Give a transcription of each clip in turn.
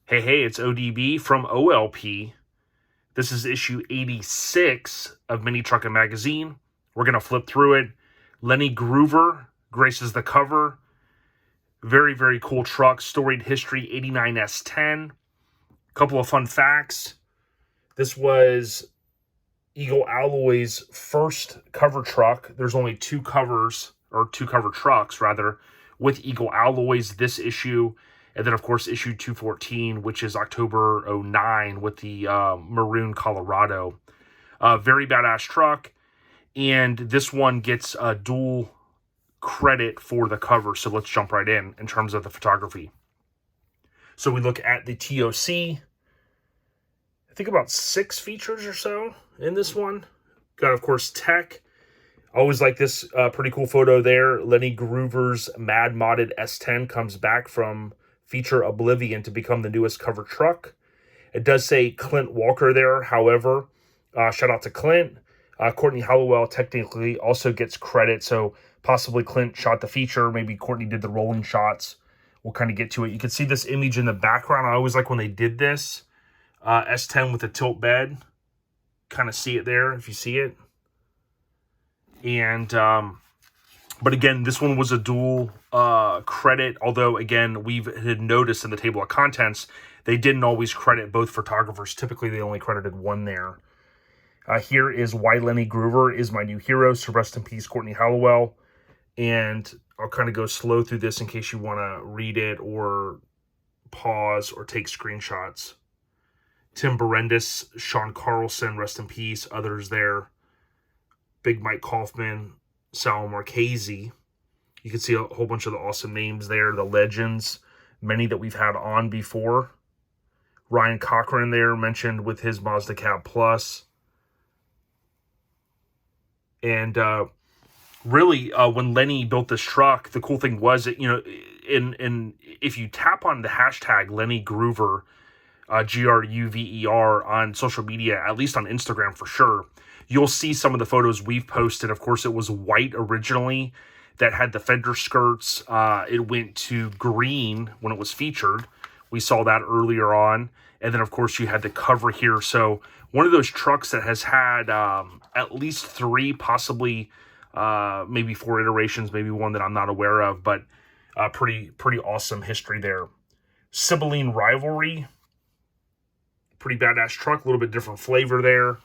Hey, it's ODB from OLP. This is issue 86 of Mini Truckin Magazine. We're going to flip through it. Lenny Gruver graces the cover. Very, very cool truck. Storied history, 89 S-10. Couple of fun facts. This was Eagle Alloy's first cover truck. There's only two cover trucks, rather, with Eagle Alloys this issue. And then, of course, issue 214, which is October 09 with the Maroon Colorado. Very badass truck. And this one gets a dual credit for the cover. So let's jump right in terms of the photography. So we look at the TOC. I think about 6 features or so in this one. Got, of course, tech. Always like this pretty cool photo there. Lenny Gruver's Mad Modded S10 comes back from feature Oblivion to become the newest cover truck. It does say Clint Walker there. However, shout out to Clint. Courtney Halowell technically also gets credit. So possibly Clint shot the feature. Maybe Courtney did the rolling shots. We'll kind of get to it. You can see this image in the background. I always like when they did this. S10 with a tilt bed. Kind of see it there if you see it. And but again, this one was a dual credit, although again, had noticed in the table of contents, they didn't always credit both photographers. Typically, they only credited one there. Here is Why Lenny Gruver is My New Hero, so rest in peace, Courtney Halowell. And I'll kind of go slow through this in case you want to read it or pause or take screenshots. Tim Berendis, Sean Carlson, rest in peace, others there. Big Mike Kaufman, Sal Marchese. You can see a whole bunch of the awesome names there, the legends, many that we've had on before. Ryan Cochran there, mentioned with his Mazda Cab Plus. And really, when Lenny built this truck, the cool thing was that, if you tap on the hashtag Lenny Gruver, Gruver on social media, at least on Instagram for sure, you'll see some of the photos we've posted. Of course, it was white originally that had the fender skirts. It went to green when it was featured. We saw that earlier on. And then, of course, you had the cover here. So one of those trucks that has had at least 3, possibly maybe 4 iterations, maybe one that I'm not aware of, but pretty awesome history there. Sibling Rivalry. Pretty badass truck, a little bit different flavor there.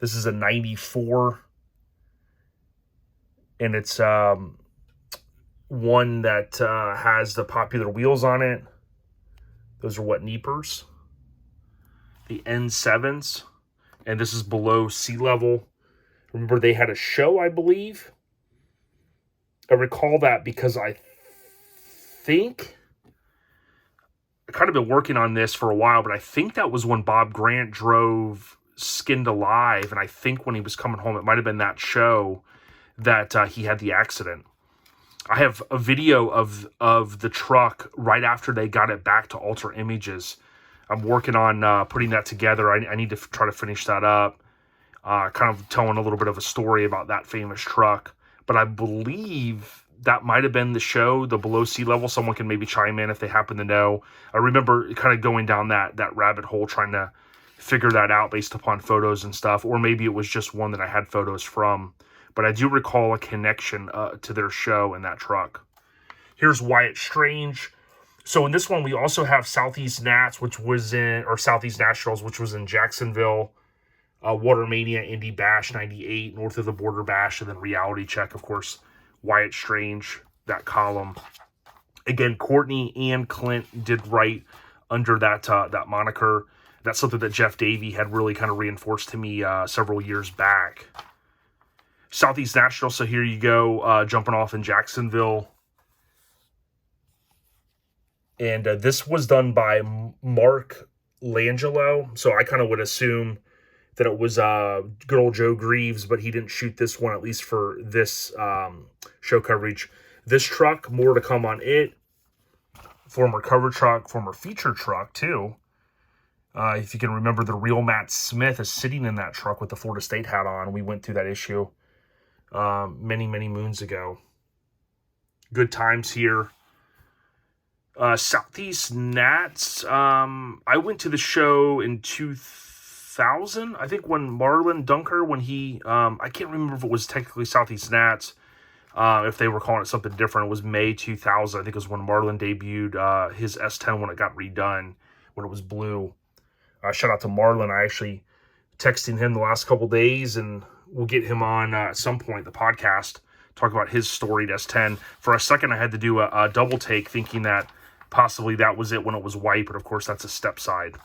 This is a 94. And it's one that has the popular wheels on it. Those are what, Neepers? The N7s. And this is below sea level. Remember, they had a show, I believe. I recall that because I think... I kind of been working on this for a while, but I think that was when Bob Grant drove Skinned Alive, and I think when he was coming home, it might have been that show that he had the accident. I have a video of the truck right after they got it back to Alter Images. I'm working on putting that together. I need to try to finish that up, kind of telling a little bit of a story about that famous truck. But I believe that might have been the show, the Below Sea Level. Someone can maybe chime in if they happen to know. I remember kind of going down that rabbit hole trying to figure that out based upon photos and stuff. Or maybe it was just one that I had photos from. But I do recall a connection to their show in that truck. Here's Wyatt Strange. So in this one, we also have Southeast Nats, Southeast Nationals, which was in Jacksonville. Water Mania, Indy Bash 98, North of the Border Bash, and then Reality Check, of course. Wyatt Strange, that column. Again, Courtney and Clint did write under that moniker. That's something that Jeff Davey had really kind of reinforced to me several years back. Southeast National, so here you go, jumping off in Jacksonville. And this was done by Mark Langelo, so I kind of would assume that it was good old Joe Greaves, but he didn't shoot this one, at least for this show coverage. This truck, more to come on it. Former cover truck, former feature truck, too. If you can remember, the real Matt Smith is sitting in that truck with the Florida State hat on. We went through that issue many, many moons ago. Good times here. Southeast Nats. I went to the show in 2000, I think, when Marlon Dunker, when he, I can't remember if it was technically Southeast Nats, if they were calling it something different. It was May 2000. I think it was when Marlon debuted his S-10 when it got redone, when it was blue. Shout out to Marlon. I actually texting him the last couple days, and we'll get him on at some point, the podcast, talk about his storied S-10. For a second, I had to do a double take, thinking that possibly that was it when it was white, but of course that's a step side.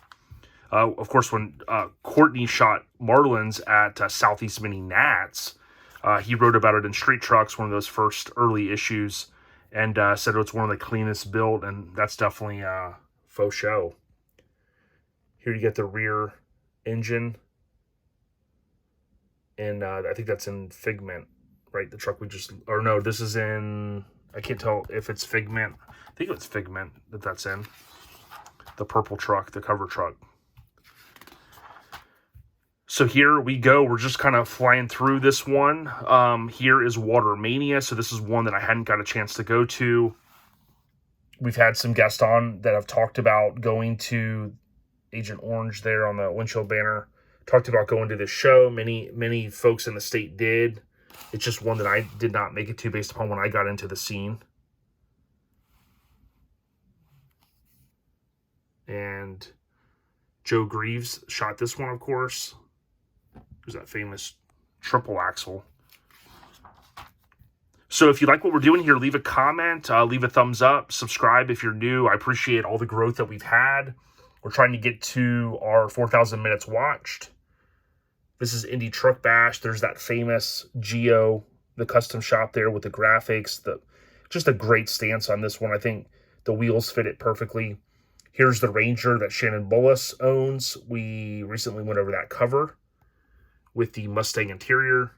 Of course, when Courtney shot Marlins at Southeast Mini Nats, he wrote about it in Street Trucks, one of those first early issues, and said it's one of the cleanest built, and that's definitely faux show. Here you get the rear engine, and I think that's in Figment, right? The truck we just, or no, this is in, I can't tell if it's Figment. I think it's Figment that's in. The purple truck, the cover truck. So here we go. We're just kind of flying through this one. Here is Water Mania. So this is one that I hadn't got a chance to go to. We've had some guests on that have talked about going to Agent Orange there on the windshield banner. Talked about going to this show. Many folks in the state did. It's just one that I did not make it to based upon when I got into the scene. And Joe Greaves shot this one, of course. There's that famous triple axle. So if you like what we're doing here, leave a comment, leave a thumbs up, subscribe if you're new. I appreciate all the growth that we've had. We're trying to get to our 4,000 minutes watched. This is Indy Truck Bash. There's that famous Geo, the custom shop there with the graphics. Just a great stance on this one. I think the wheels fit it perfectly. Here's the Ranger that Shannon Bullis owns. We recently went over that cover with the Mustang interior.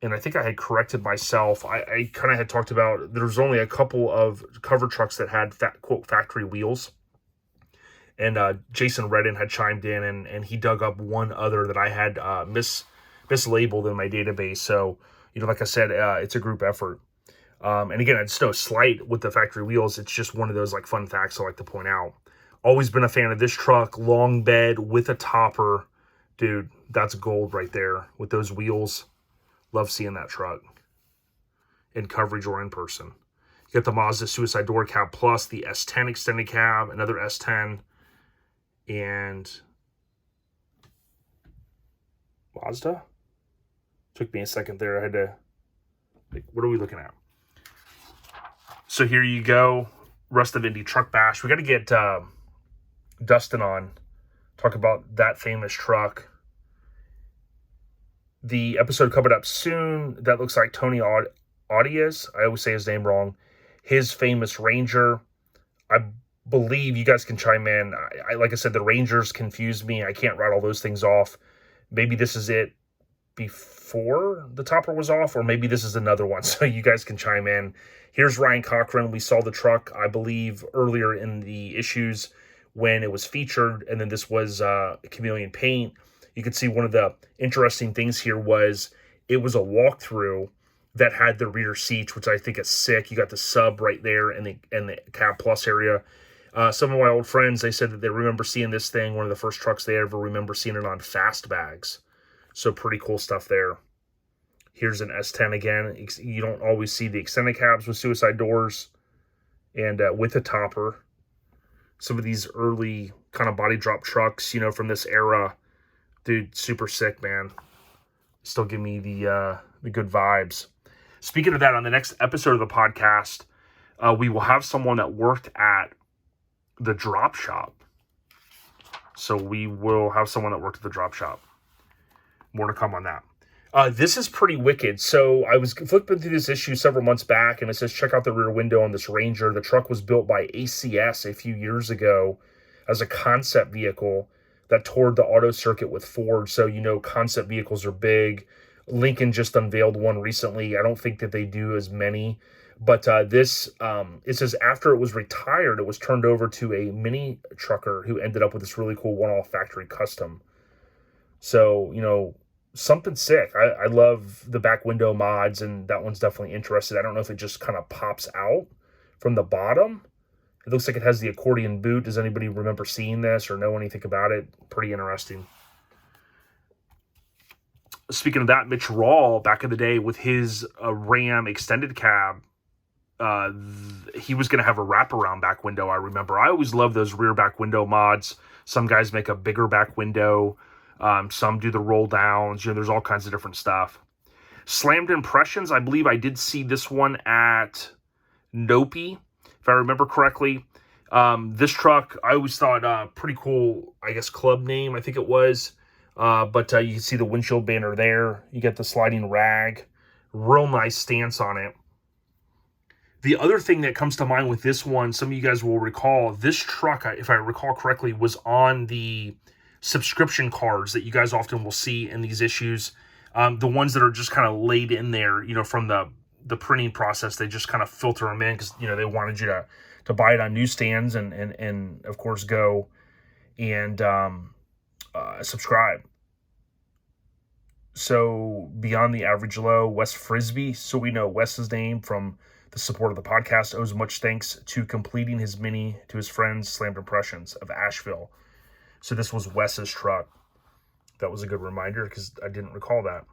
And I think I had corrected myself. I kind of had talked about there's only a couple of cover trucks that had, quote, factory wheels. And Jason Redden had chimed in, and he dug up one other that I had mislabeled in my database. So, like I said, it's a group effort. And again, it's no slight with the factory wheels. It's just one of those fun facts I like to point out. Always been a fan of this truck. Long bed with a topper. Dude, that's gold right there with those wheels. Love seeing that truck in coverage or in person. You got the Mazda Suicide Door Cab Plus, the S10 extended cab, another S10, and Mazda? Took me a second there. I had to, what are we looking at? So here you go. Rest of Indy Truck Bash. We got to get Dustin on. Talk about that famous truck. The episode coming up soon, that looks like Tony Audias. I always say his name wrong. His famous Ranger. I believe you guys can chime in. Like I said, the Rangers confused me. I can't write all those things off. Maybe this is it before the topper was off, or maybe this is another one. So you guys can chime in. Here's Ryan Cochran. We saw the truck, I believe, earlier in the issues when it was featured, and then this was chameleon paint. You could see one of the interesting things here was it was a walkthrough that had the rear seats, which I think is sick. You got the sub right there in the Cab Plus area. Some of my old friends, they said that they remember seeing this thing, one of the first trucks they ever remember seeing it on Fastbags. So pretty cool stuff there. Here's an S10 again. You don't always see the extended cabs with suicide doors and with a topper. Some of these early kind of body drop trucks, from this era. Dude, super sick, man. Still give me the good vibes. Speaking of that, on the next episode of the podcast, we will have someone that worked at the drop shop. So we will have someone that worked at the drop shop. More to come on that. This is pretty wicked. So I was flipping through this issue several months back, and it says, check out the rear window on this Ranger. The truck was built by ACS a few years ago as a concept vehicle that toured the auto circuit with Ford. So, concept vehicles are big. Lincoln just unveiled one recently. I don't think that they do as many. But this, it says after it was retired, it was turned over to a mini trucker who ended up with this really cool one-off factory custom. So, something sick. I love the back window mods, and that one's definitely interested. I don't know if it just kind of pops out from the bottom. It looks like it has the accordion boot. Does anybody remember seeing this or know anything about it? Pretty interesting. Speaking of that, Mitch Rawl, back in the day with his Ram extended cab, he was going to have a wraparound back window, I remember. I always love those rear back window mods. Some guys make a bigger back window. Some do the roll downs. There's all kinds of different stuff. Slammed Impressions, I believe I did see this one at Nopi, if I remember correctly. This truck, I always thought pretty cool, I guess, club name, I think it was. But you can see the windshield banner there. You get the sliding rag. Real nice stance on it. The other thing that comes to mind with this one, some of you guys will recall, this truck, if I recall correctly, was on the subscription cards that you guys often will see in these issues. The ones that are just kind of laid in there, from the printing process. They just kind of filter them in because, they wanted you to buy it on newsstands and of course, go and subscribe. So, Beyond the Average Low, Wes Frisbee. So we know Wes's name from the support of the podcast, owes much thanks to completing his Mini to his friends Slammed Impressions of Asheville. So this was Wes's truck. That was a good reminder because I didn't recall that.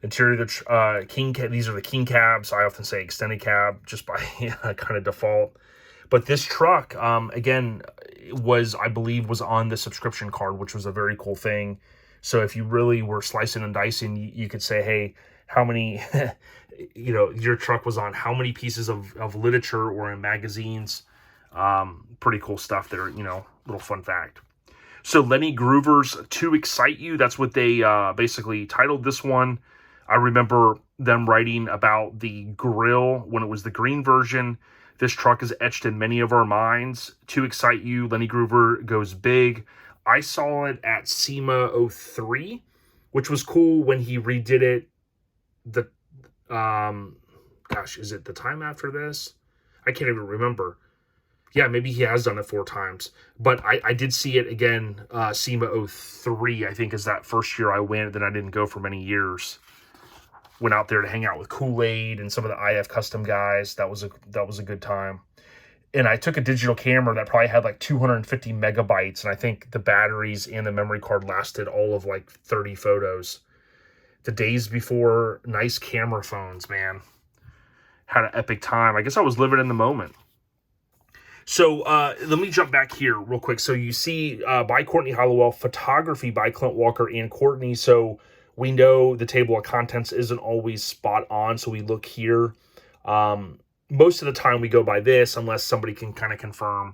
Interior of the King cab. These are the King cabs. I often say extended cab just by kind of default. But this truck, again, I believe was on the subscription card, which was a very cool thing. So if you really were slicing and dicing, you could say, hey, how many, your truck was on how many pieces of literature or in magazines. Pretty cool stuff there, little fun fact. So Lenny Gruver's To Excite You, that's what they basically titled this one. I remember them writing about the grill when it was the green version. This truck is etched in many of our minds. To Excite You, Lenny Gruver goes big. I saw it at SEMA 03, which was cool when he redid it. Is it the time after this? I can't even remember. Yeah, maybe he has done it 4 times. But I did see it again, SEMA 03, I think, is that first year I went. Then I didn't go for many years. Went out there to hang out with Kool-Aid and some of the IF Custom guys. That was a good time. And I took a digital camera that probably had like 250 megabytes. And I think the batteries and the memory card lasted all of like 30 photos. The days before nice camera phones, man. Had an epic time. I guess I was living in the moment. So let me jump back here real quick. So you see by Courtney Halowell, photography by Clint Walker and Courtney. So we know the table of contents isn't always spot on. So we look here. Most of the time we go by this unless somebody can kind of confirm.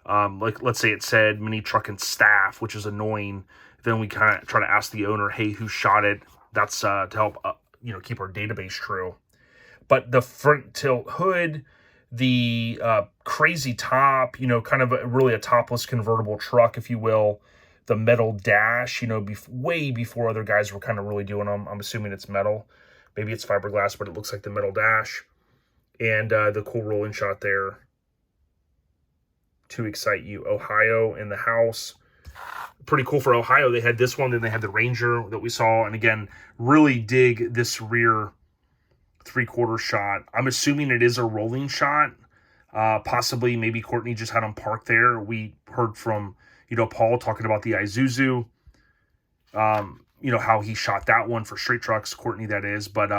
Like let's say it said Mini Truckin Staff, which is annoying. Then we kind of try to ask the owner, hey, who shot it? That's to help keep our database true. But the front tilt hood, the crazy top, kind of really a topless convertible truck, if you will. The metal dash, way before other guys were kind of really doing them. I'm assuming it's metal. Maybe it's fiberglass, but it looks like the metal dash. And the cool rolling shot there. To Excite You, Ohio in the house. Pretty cool for Ohio. They had this one, then they had the Ranger that we saw. And again, really dig this rear 3/4 shot. I'm assuming it is a rolling shot. Possibly, maybe Courtney just had them parked there. We heard from, Paul talking about the Isuzu. How he shot that one for straight trucks, Courtney that is. But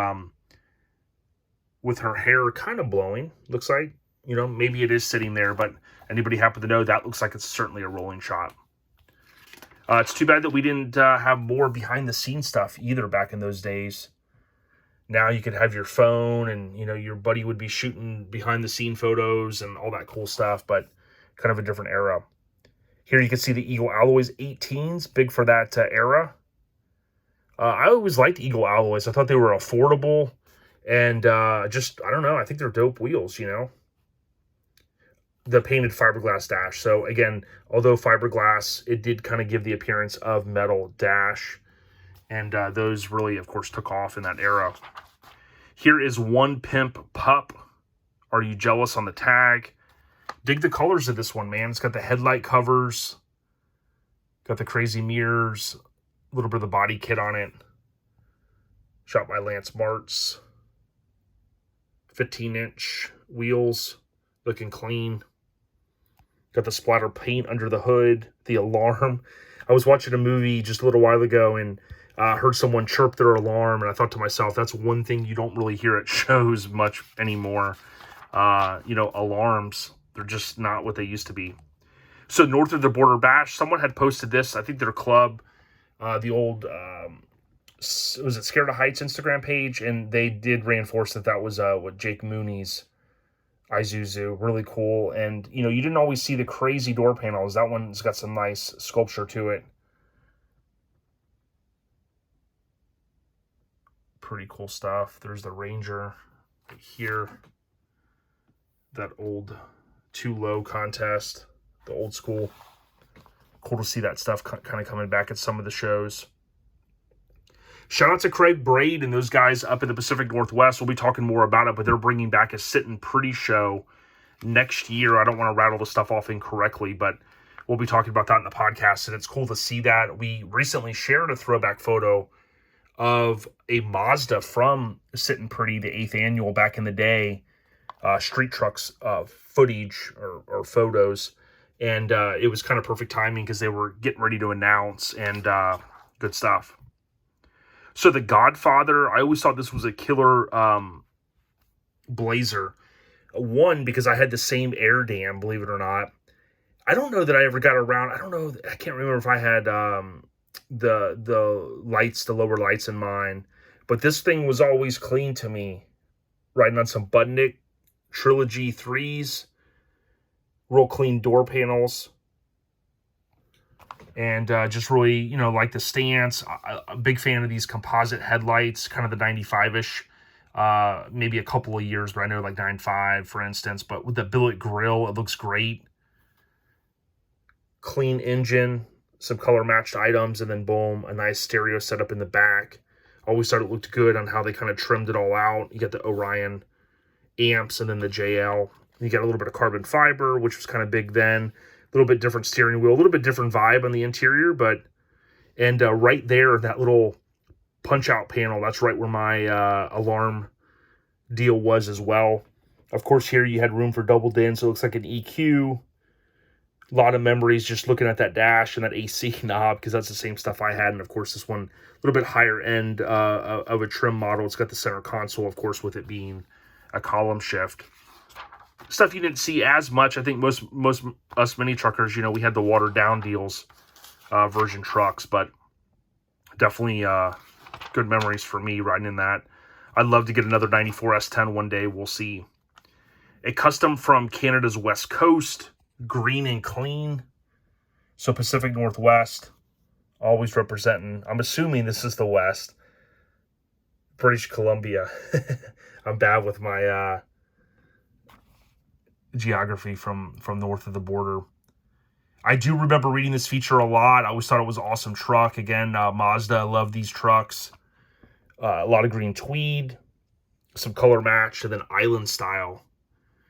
with her hair kind of blowing, looks like, maybe it is sitting there. But anybody happen to know, that looks like it's certainly a rolling shot. It's too bad that we didn't have more behind-the-scenes stuff either back in those days. Now you could have your phone and, your buddy would be shooting behind-the-scene photos and all that cool stuff, but kind of a different era. Here you can see the Eagle Alloys 18s, big for that era. I always liked Eagle Alloys. I thought they were affordable and I don't know, I think they're dope wheels, The painted fiberglass dash. So again, although fiberglass, it did kind of give the appearance of metal dash. And those really, of course, took off in that era. Here is One Pimp Pup. Are You Jealous on the tag? Dig the colors of this one, man. It's got the headlight covers. Got the crazy mirrors. A little bit of the body kit on it. Shot by Lance Martz. 15-inch wheels, looking clean. Got the splatter paint under the hood, the alarm. I was watching a movie just a little while ago and heard someone chirp their alarm, and I thought to myself, that's one thing you don't really hear at shows much anymore. Alarms, they're just not what they used to be. So north of the border bash, someone had posted this, I think their club, the old, was it Scared of Heights Instagram page, and they did reinforce that was what Jake Mooney's Isuzu, really cool. And, you didn't always see the crazy door panels. That one's got some nice sculpture to it. Pretty cool stuff. There's the Ranger right here. That old too low contest, the old school. Cool to see that stuff kind of coming back at some of the shows. Shout out to Craig Braid and those guys up in the Pacific Northwest. We'll be talking more about it, but they're bringing back a Sittin' Pretty show next year. I don't want to rattle the stuff off incorrectly, but we'll be talking about that in the podcast, and it's cool to see that. We recently shared a throwback photo of a Mazda from Sittin' Pretty, the 8th annual back in the day, street trucks footage or photos, and it was kind of perfect timing because they were getting ready to announce, and good stuff. So the Godfather, I always thought this was a killer Blazer. One, because I had the same air dam, believe it or not. I don't know that I ever got around. I can't remember if I had the lights, the lower lights in mine. But this thing was always clean to me. Riding on some Budnick Trilogy 3s. Real clean door panels. And just really, like the stance. A big fan of these composite headlights, kind of the 95-ish. Maybe a couple of years, but I know like 95, for instance. But with the billet grille, it looks great. Clean engine, some color-matched items, and then boom, a nice stereo setup in the back. Always thought it looked good on how they kind of trimmed it all out. You got the Orion amps and then the JL. You got a little bit of carbon fiber, which was kind of big then. A little bit different steering wheel, a little bit different vibe on the interior, and right there, that little punch-out panel, that's right where my alarm deal was as well. Of course, here you had room for double din, so it looks like an EQ. A lot of memories just looking at that dash and that AC knob, because that's the same stuff I had. And, of course, this one, a little bit higher end of a trim model. It's got the center console, of course, with it being a column shift. Stuff you didn't see as much. I think most us mini truckers, we had the watered down deals, version trucks, but definitely good memories for me riding in that. I'd love to get another 94 S-10 one day. We'll see. A custom from Canada's West Coast, green and clean. So Pacific Northwest, always representing. I'm assuming this is the West. British Columbia. I'm bad with my geography from north of the border. I do remember reading this feature a lot. I always thought it was an awesome truck. Again, Mazda, I love these trucks. A lot of green tweed, some color match, and then island style.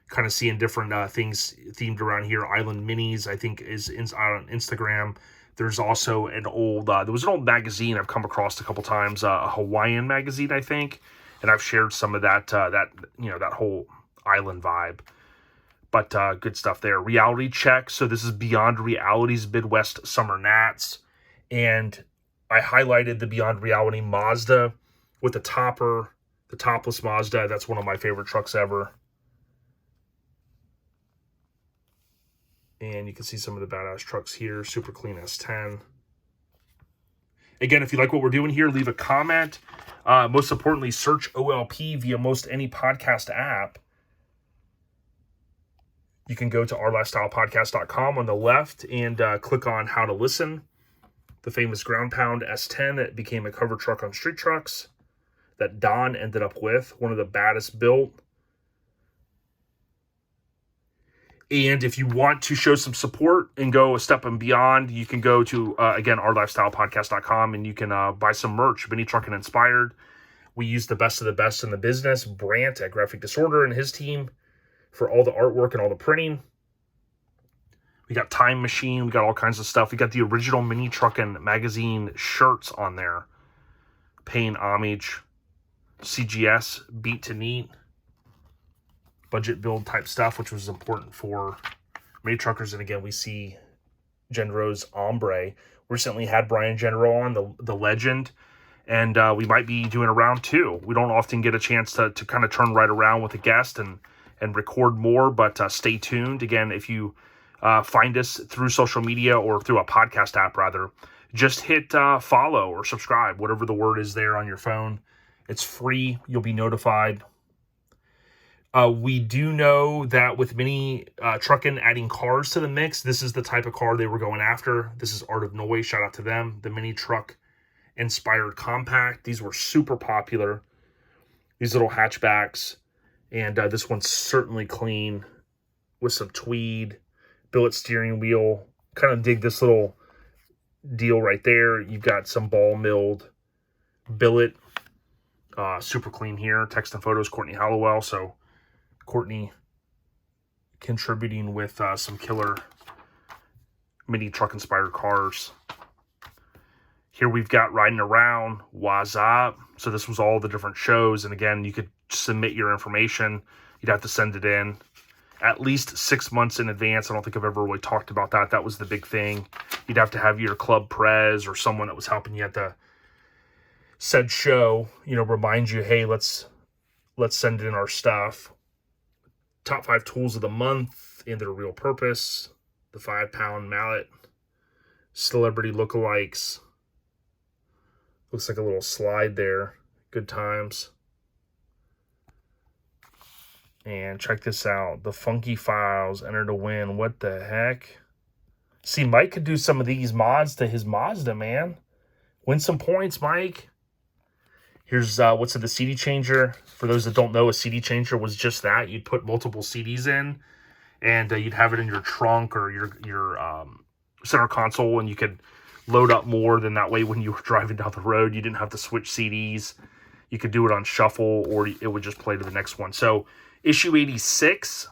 Kind of seeing different things themed around here. Island Minis, I think, is on Instagram. There's also an old, there was an old magazine I've come across a couple times, a Hawaiian magazine, I think. And I've shared some of that, that whole island vibe. But good stuff there. Reality check. So this is Beyond Reality's Midwest Summer Nats. And I highlighted the Beyond Reality Mazda with the topper, the topless Mazda. That's one of my favorite trucks ever. And you can see some of the badass trucks here. Super clean S10. Again, if you like what we're doing here, leave a comment. Most importantly, search OLP via most any podcast app. You can go to ourlifestylepodcast.com on the left and click on How to Listen. The famous ground pound S10 that became a cover truck on street trucks that Don ended up with. One of the baddest built. And if you want to show some support and go a step and beyond, you can go to, again, ourlifestylepodcast.com, and you can buy some merch, Mini Truckin' inspired. We use the best of the best in the business. Brant at Graphic Disorder and his team for all the artwork and all the printing. We got Time Machine. We got all kinds of stuff. We got the original Mini Truckin' magazine shirts on there. Paying homage. CGS beat to neat, budget build type stuff, which was important for many truckers. And again, we see Genro's Ombre. Recently had Brian Genro on, the legend, and we might be doing a round 2. We don't often get a chance to kind of turn right around with a guest and record more, but stay tuned. Again, if you find us through social media or through a podcast app, rather, just hit follow or subscribe, whatever the word is there on your phone. It's free. You'll be notified. We do know that with Mini Truckin adding cars to the mix, this is the type of car they were going after. This is Art of Noise. Shout out to them. The Mini Truck inspired compact. These were super popular. These little hatchbacks. And this one's certainly clean with some tweed, billet steering wheel. Kind of dig this little deal right there. You've got some ball milled billet. Super clean here. Text and photos, Courtney Halowell. So Courtney contributing with some killer Mini Truck inspired cars. Here we've got Riding Around, What's Up. So this was all the different shows. And again, you could submit your information. You'd have to send it in at least 6 months in advance. I don't think I've ever really talked about that. That was the big thing. You'd have to have your club prez or someone that was helping you at the said show, remind you, hey, let's send in our stuff. Top 5 tools of the month and their real purpose. The 5-pound mallet. Celebrity lookalikes. Looks like a little slide there. Good times. And check this out. The Funky Files. Enter to win. What the heck? See, Mike could do some of these mods to his Mazda, man. Win some points, Mike. Here's what's in the CD changer. For those that don't know, a CD changer was just that. You'd put multiple CDs in, and you'd have it in your trunk or your center console, and you could load up more. Than that way, when you were driving down the road, you didn't have to switch CDs. You could do it on shuffle, or it would just play to the next one. So issue 86,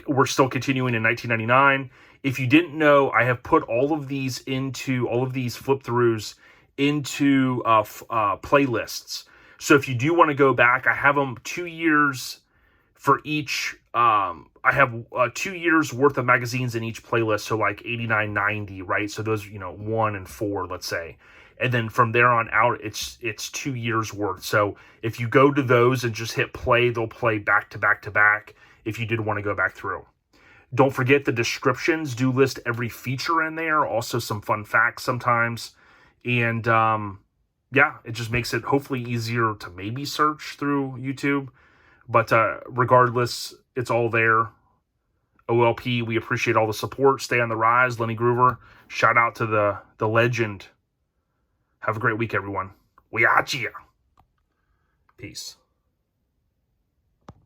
we're still continuing in 1999. If you didn't know, I have put all of these flip-throughs into playlists. So if you do want to go back, I have them 2 years for each. I have 2 years worth of magazines in each playlist. So like 89, 90, right? So those, 1 and 4, let's say. And then from there on out, it's 2 years worth. So if you go to those and just hit play, they'll play back to back to back if you did want to go back through. Don't forget the descriptions do list every feature in there. Also some fun facts sometimes. And yeah, it just makes it hopefully easier to maybe search through YouTube. But regardless, it's all there. OLP, we appreciate all the support. Stay on the rise. Lenny Gruver, shout out to the legend. Have a great week, everyone. We out ya. Peace.